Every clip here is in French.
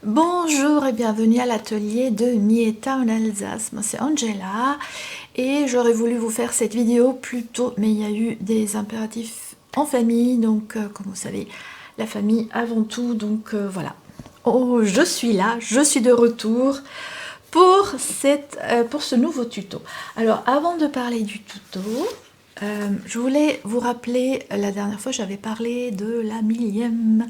Bonjour et bienvenue à l'atelier de Mieta en Alsace. Moi c'est Angela et j'aurais voulu vous faire cette vidéo plus tôt, mais il y a eu des impératifs en famille, donc comme vous savez, la famille avant tout, donc voilà. Oh, je suis là, je suis de retour pour ce nouveau tuto. Alors avant de parler du tuto, je voulais vous rappeler, la dernière fois j'avais parlé de la 1000e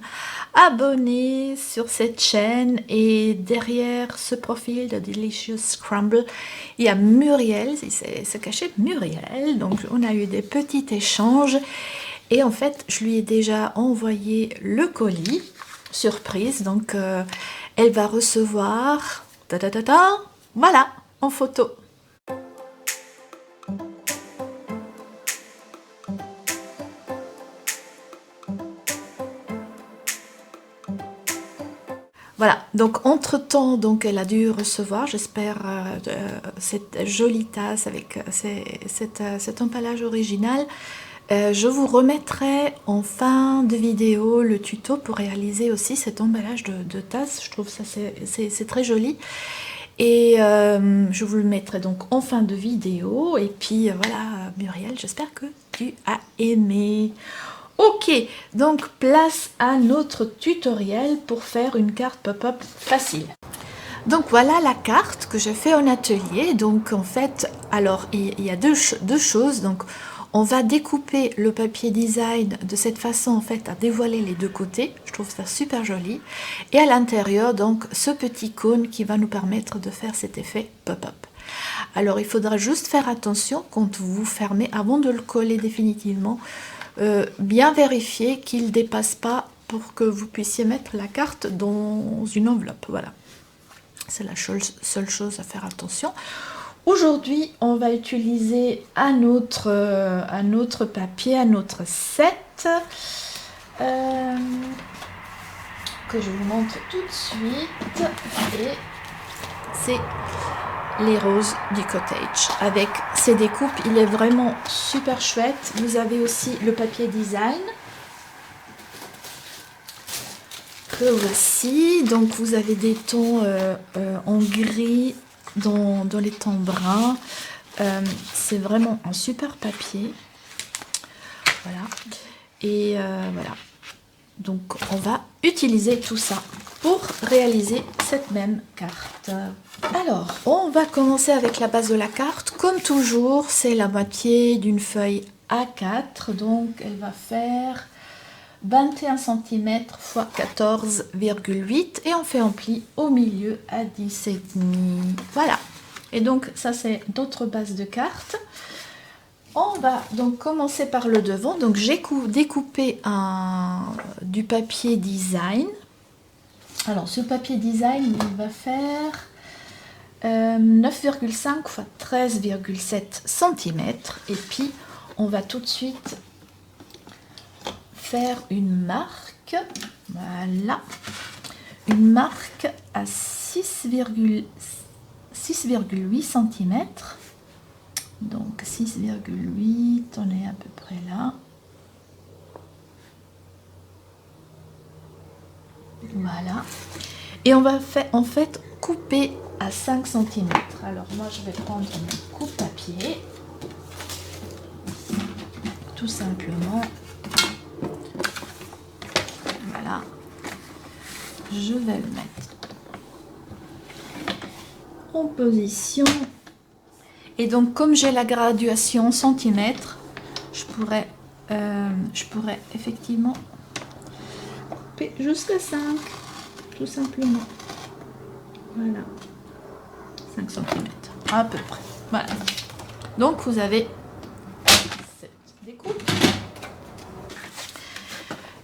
abonnée sur cette chaîne, et derrière ce profil de Delicious Scramble, il y a Muriel, il s'est caché Muriel, donc on a eu des petits échanges et en fait je lui ai déjà envoyé le colis, surprise, donc elle va recevoir, voilà, en photo. Voilà, donc entre-temps, donc elle a dû recevoir, j'espère, cette jolie tasse avec cet emballage original. Je vous remettrai en fin de vidéo le tuto pour réaliser aussi cet emballage de tasse. Je trouve ça c'est très joli. Et je vous le mettrai donc en fin de vidéo. Et puis voilà, Muriel, j'espère que tu as aimé. Ok, donc place à notre tutoriel pour faire une carte pop-up facile. Donc voilà la carte que j'ai fait en atelier. Donc en fait, alors il y a deux choses. Donc on va découper le papier design de cette façon, en fait, à dévoiler les deux côtés. Je trouve ça super joli. Et à l'intérieur, donc ce petit cône qui va nous permettre de faire cet effet pop-up. Alors il faudra juste faire attention quand vous fermez, avant de le coller définitivement, bien vérifier qu'il ne dépasse pas pour que vous puissiez mettre la carte dans une enveloppe. Voilà, c'est la seule chose à faire attention. Aujourd'hui, on va utiliser un autre papier, un autre set, que je vous montre tout de suite. Et c'est les roses du cottage avec ces découpes. Il est vraiment super chouette. Vous avez aussi le papier design que voici. Donc vous avez des tons en gris dans les tons bruns. C'est vraiment un super papier. Voilà. Et voilà. Donc on va utiliser tout ça pour réaliser cette même carte. Alors, on va commencer avec la base de la carte. Comme toujours, c'est la moitié d'une feuille A4. Donc, elle va faire 21 cm x 14,8 et on fait un pli au milieu à 10,5. Voilà. Et donc, ça, c'est d'autres bases de cartes. On va donc commencer par le devant. Donc, j'ai découpé du papier design. Alors, ce papier design, il va faire 9,5 x 13,7 cm. Et puis, on va tout de suite faire une marque. Voilà. Une marque à 6,8 cm. Donc, 6,8, on est à peu près là. Voilà. Et on va en fait couper à 5 cm. Alors moi je vais prendre mon coupe-papier. Tout simplement. Voilà. Je vais le mettre en position. Et donc comme j'ai la graduation en centimètres, je pourrais effectivement couper jusqu'à 5. Tout simplement. Voilà. 5 cm à peu près. Voilà. Donc vous avez cette découpe.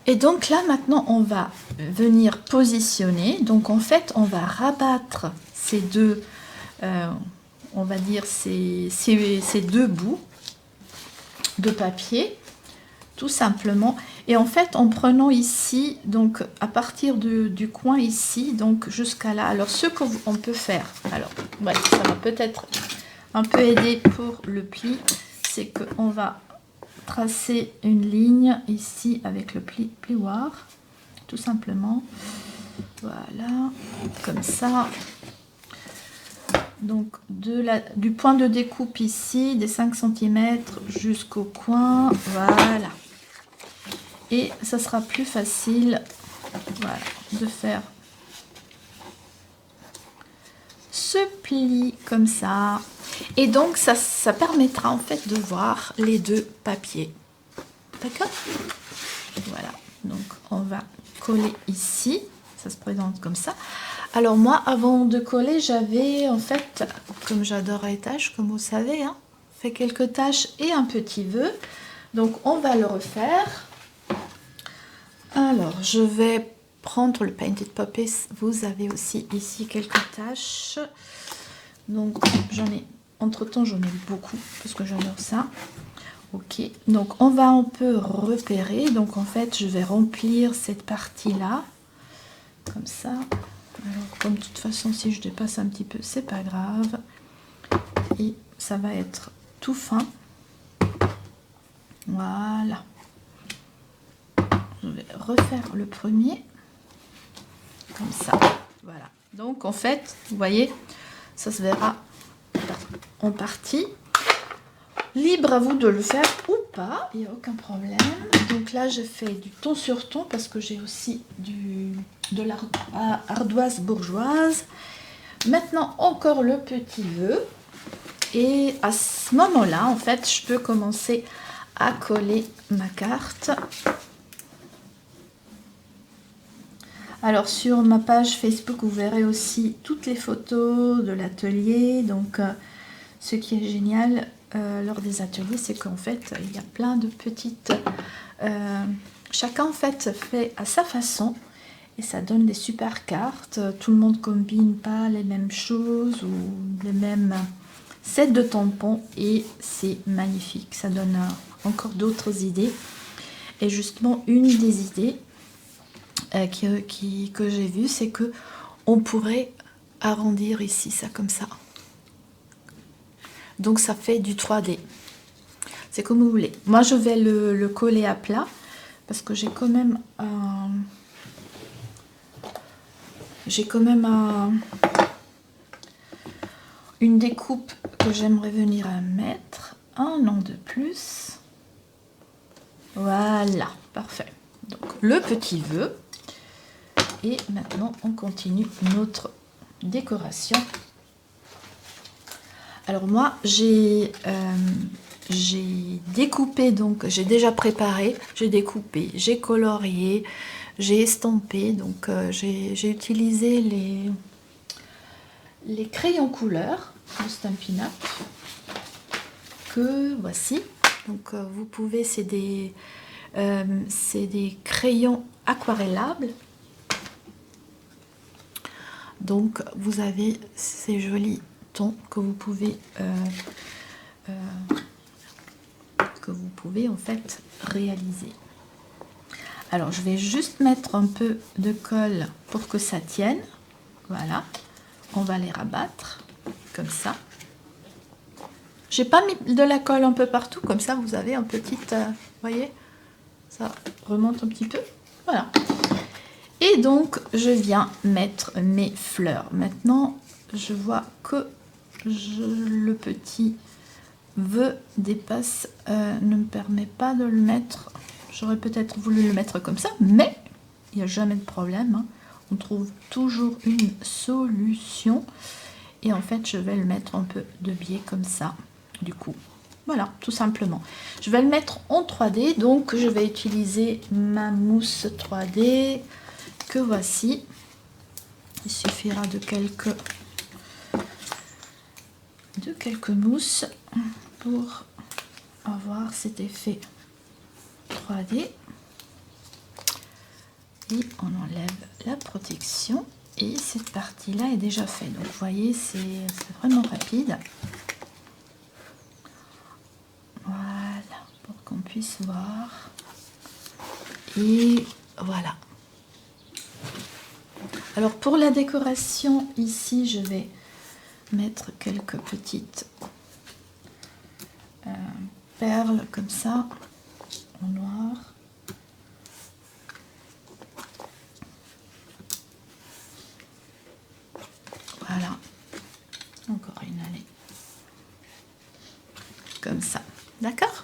Et donc là maintenant on va venir positionner. Donc en fait on va rabattre ces deux, on va dire ces deux bouts de papier, tout simplement. Et en fait en prenant ici, donc à partir du coin ici, donc jusqu'à là. Alors ce qu'on peut faire, alors ouais, ça va peut-être un peu aider pour le pli, c'est qu'on va tracer une ligne ici avec le plioir, tout simplement. Voilà, comme ça. Donc du point de découpe ici, des 5 cm jusqu'au coin, voilà. Et ça sera plus facile, voilà, de faire ce pli comme ça. Et donc ça permettra en fait de voir les deux papiers. D'accord? Voilà, donc on va coller ici, ça se présente comme ça. Alors moi, avant de coller, j'avais en fait, comme j'adore les tâches, comme vous savez, hein, fait quelques tâches et un petit vœu. Donc on va le refaire. Alors je vais prendre le Painted Puppies. Vous avez aussi ici quelques tâches. Donc j'en ai, entre-temps j'en ai beaucoup parce que j'adore ça. Ok, donc on va un peu repérer. Donc en fait, je vais remplir cette partie-là, comme ça. Alors comme de toute façon, si je dépasse un petit peu, c'est pas grave. Et ça va être tout fin. Voilà. Je vais refaire le premier, comme ça. Voilà. Donc en fait, vous voyez, ça se verra en partie. Libre à vous de le faire ou pas, il n'y a aucun problème. Donc là, je fais du ton sur ton parce que j'ai aussi de l'ardoise bourgeoise. Maintenant, encore le petit vœu. Et à ce moment-là, en fait, je peux commencer à coller ma carte. Alors, sur ma page Facebook, vous verrez aussi toutes les photos de l'atelier. Donc, ce qui est génial lors des ateliers, c'est qu'en fait, il y a plein de petites... chacun, en fait à sa façon. Et ça donne des super cartes. Tout le monde combine pas les mêmes choses ou les mêmes sets de tampons. Et c'est magnifique. Ça donne encore d'autres idées. Et justement, une des idées que j'ai vues, c'est que on pourrait arrondir ici, ça comme ça. Donc ça fait du 3D. C'est comme vous voulez. Moi, je vais le coller à plat parce que j'ai quand même une découpe que j'aimerais venir à mettre. Un an de plus. Voilà, parfait. Donc le petit vœu. Et maintenant, on continue notre décoration. Alors moi, j'ai découpé, donc j'ai déjà préparé, j'ai découpé, j'ai colorié, j'ai estampé, donc j'ai utilisé les crayons couleur de Stampin' Up que voici. Donc vous pouvez, c'est des crayons aquarellables. Donc vous avez ces jolis tons que vous pouvez en fait réaliser. Alors je vais juste mettre un peu de colle pour que ça tienne. Voilà, on va les rabattre comme ça. J'ai pas mis de la colle un peu partout, comme ça vous avez un petit, voyez, ça remonte un petit peu. Voilà. Et donc je viens mettre mes fleurs. Maintenant je vois que le petit vœu dépasse, ne me permet pas de le mettre. J'aurais peut-être voulu le mettre comme ça, mais il n'y a jamais de problème, hein. On trouve toujours une solution. Et en fait, je vais le mettre un peu de biais comme ça, du coup. Voilà, tout simplement. Je vais le mettre en 3D, donc je vais utiliser ma mousse 3D que voici. Il suffira de quelques mousses pour avoir cet effet 3D. Et on enlève la protection et cette partie là est déjà faite. Donc vous voyez, c'est vraiment rapide. Voilà, pour qu'on puisse voir. Et voilà. Alors pour la décoration, ici je vais mettre quelques petites perles comme ça en noir. ça. D'accord?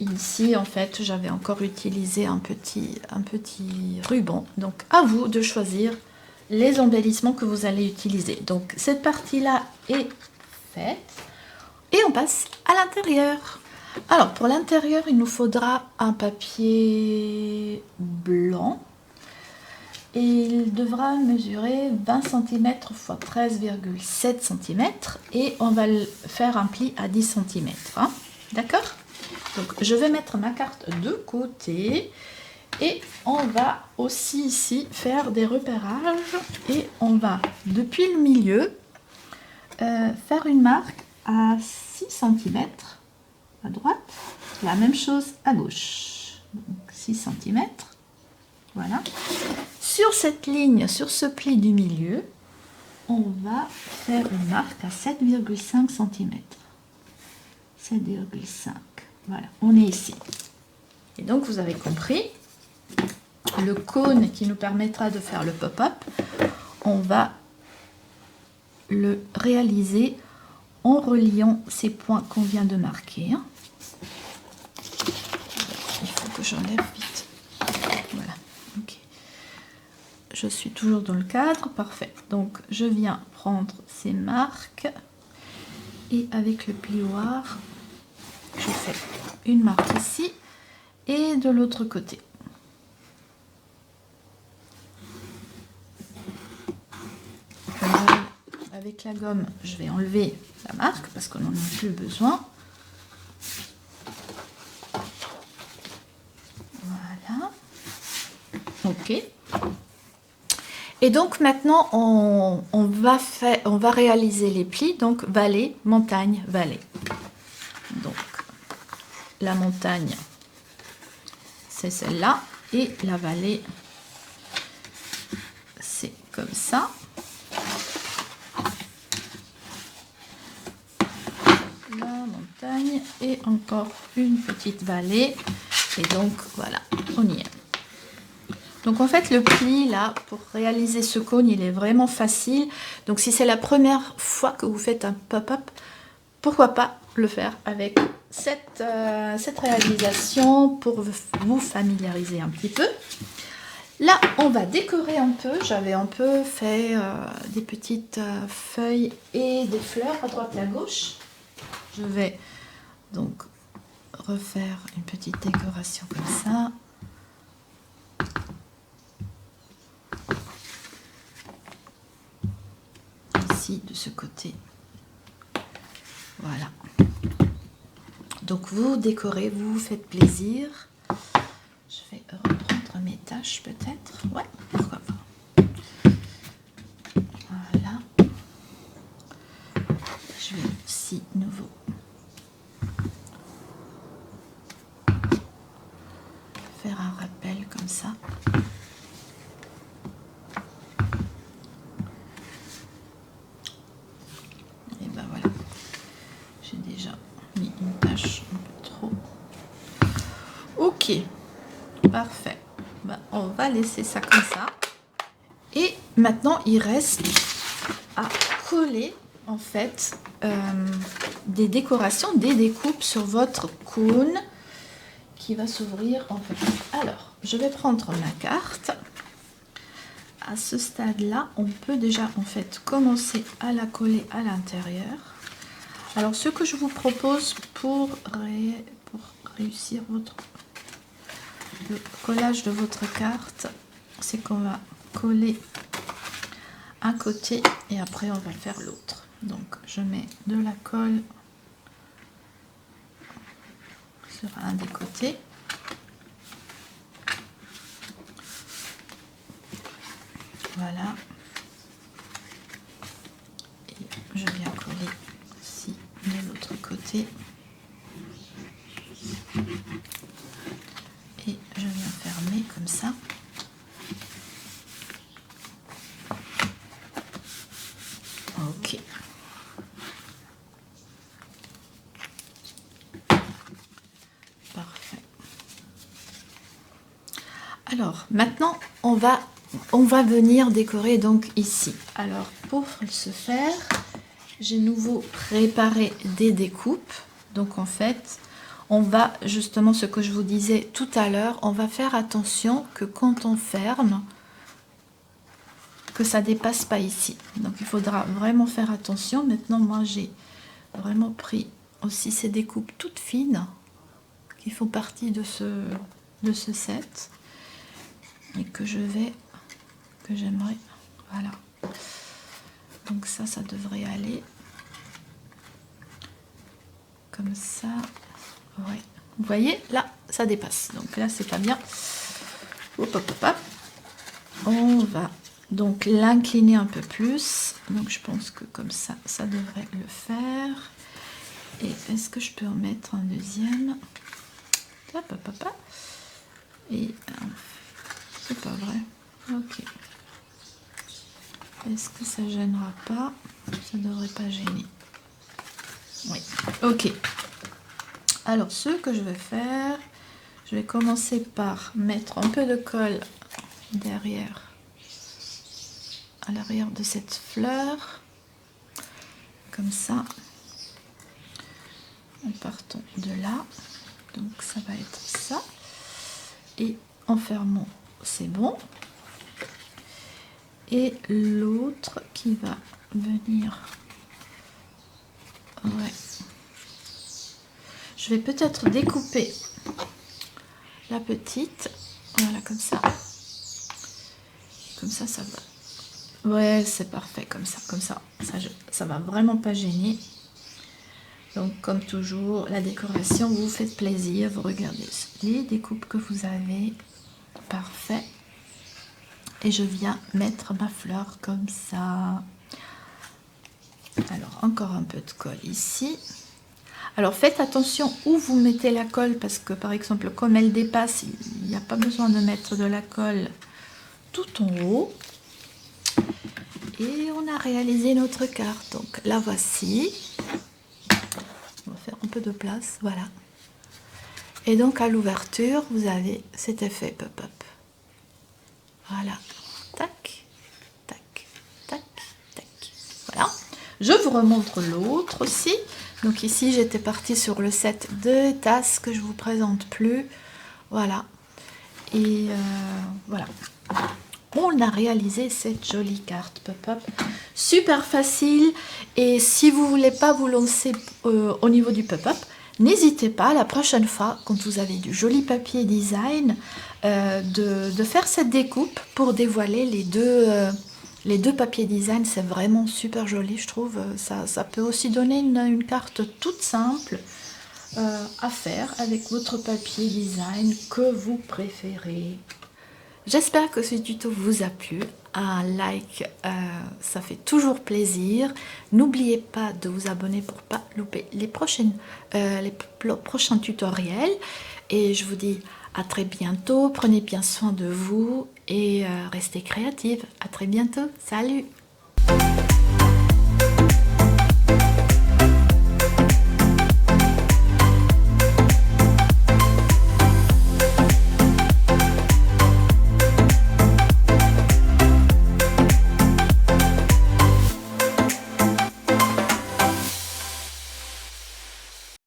Ici, en fait, j'avais encore utilisé un petit ruban. Donc, à vous de choisir les embellissements que vous allez utiliser. Donc, cette partie-là est faite. Et on passe à l'intérieur. Alors, pour l'intérieur, il nous faudra un papier blanc. Et il devra mesurer 20 cm x 13,7 cm. Et on va faire un pli à 10 cm. Hein? D'accord? Donc, je vais mettre ma carte de côté. Et on va aussi ici faire des repérages. Et on va, depuis le milieu, faire une marque à 6 cm à droite. La même chose à gauche. Donc, 6 cm. Voilà. Sur cette ligne, sur ce pli du milieu, on va faire une marque à 7,5 cm. 7,5. Voilà, on est ici. Et donc, vous avez compris, le cône qui nous permettra de faire le pop-up, on va le réaliser en reliant ces points qu'on vient de marquer. Il faut que j'enlève vite. Voilà, ok. Je suis toujours dans le cadre, parfait. Donc, je viens prendre ces marques et avec le plioir, je fais une marque ici et de l'autre côté. Avec la gomme, je vais enlever la marque parce qu'on n'en a plus besoin. Voilà. Ok. Et donc maintenant, on va réaliser les plis. Donc vallée, montagne, vallée. Donc la montagne, c'est celle-là. Et la vallée, c'est comme ça. La montagne et encore une petite vallée. Et donc voilà, on y est. Donc en fait le pli là pour réaliser ce cône il est vraiment facile. Donc si c'est la première fois que vous faites un pop-up, pourquoi pas le faire avec cette réalisation pour vous familiariser un petit peu. Là on va décorer un peu. J'avais un peu fait des petites feuilles et des fleurs à droite et à gauche. Je vais donc refaire une petite décoration comme ça. Ici, de ce côté. Voilà. Donc, vous décorez, vous faites plaisir. Je vais reprendre mes tâches peut-être. Ouais, pourquoi pas. Voilà. Je vais aussi nouveau faire un rappel comme ça. Et ben voilà, j'ai déjà mis une tâche un peu trop. Ok, parfait. Ben, on va laisser ça comme ça. Et maintenant, il reste à coller en fait des décorations, des découpes sur votre cône qui va s'ouvrir en fait. Alors, je vais prendre ma carte. À ce stade-là, on peut déjà en fait commencer à la coller à l'intérieur. Alors, ce que je vous propose pour réussir le collage de votre carte, c'est qu'on va coller un côté et après on va faire l'autre. Donc, je mets de la colle sur un des côtés. Voilà. Et je viens coller aussi de l'autre côté. Et je viens fermer comme ça. Ok. Parfait. Alors, maintenant, on va venir décorer donc ici. Alors, pour ce faire, j'ai nouveau préparé des découpes. Donc en fait, on va justement, ce que je vous disais tout à l'heure, on va faire attention que quand on ferme, que ça dépasse pas ici. Donc il faudra vraiment faire attention. Maintenant, moi j'ai vraiment pris aussi ces découpes toutes fines qui font partie de ce set et que j'aimerais, voilà. Donc ça devrait aller comme ça. Ouais. Vous voyez, là, ça dépasse. Donc là, c'est pas bien. Hop, hop, hop, hop. On va donc l'incliner un peu plus. Donc je pense que comme ça devrait le faire. Et est-ce que je peux en mettre un deuxième? Hop, hop, hop, hop. Et c'est pas vrai. Ok. Est-ce que ça gênera pas? Ça devrait pas gêner. Oui. Ok. Alors, ce que je vais faire, je vais commencer par mettre un peu de colle derrière, à l'arrière de cette fleur, comme ça, en partant de là. Donc, ça va être ça. Et en fermant, c'est bon. Et l'autre qui va venir, ouais. Je vais peut-être découper la petite, voilà, comme ça. Comme ça, ça va. Ouais, c'est parfait, comme ça, ça va vraiment pas gêner. Donc, comme toujours, la décoration, vous faites plaisir, vous regardez les découpes que vous avez, parfait. Et je viens mettre ma fleur comme ça. Alors, encore un peu de colle ici. Alors, faites attention où vous mettez la colle, parce que, par exemple, comme elle dépasse, il n'y a pas besoin de mettre de la colle tout en haut. Et on a réalisé notre carte. Donc, la voici. On va faire un peu de place, voilà. Et donc, à l'ouverture, vous avez cet effet pop-up. Voilà. Tac, tac, tac, tac. Voilà. Je vous remontre l'autre aussi. Donc ici, j'étais partie sur le set de tasses que je ne vous présente plus. Voilà. Et voilà. On a réalisé cette jolie carte pop-up. Super facile. Et si vous ne voulez pas vous lancer au niveau du pop-up, n'hésitez pas la prochaine fois, quand vous avez du joli papier design, de faire cette découpe pour dévoiler les deux papiers design. C'est vraiment super joli, je trouve. Ça peut aussi donner une carte toute simple à faire avec votre papier design que vous préférez. J'espère que ce tuto vous a plu. Un like, ça fait toujours plaisir. N'oubliez pas de vous abonner pour ne pas louper les prochains tutoriels. Et je vous dis à très bientôt. Prenez bien soin de vous et restez créative. À très bientôt. Salut!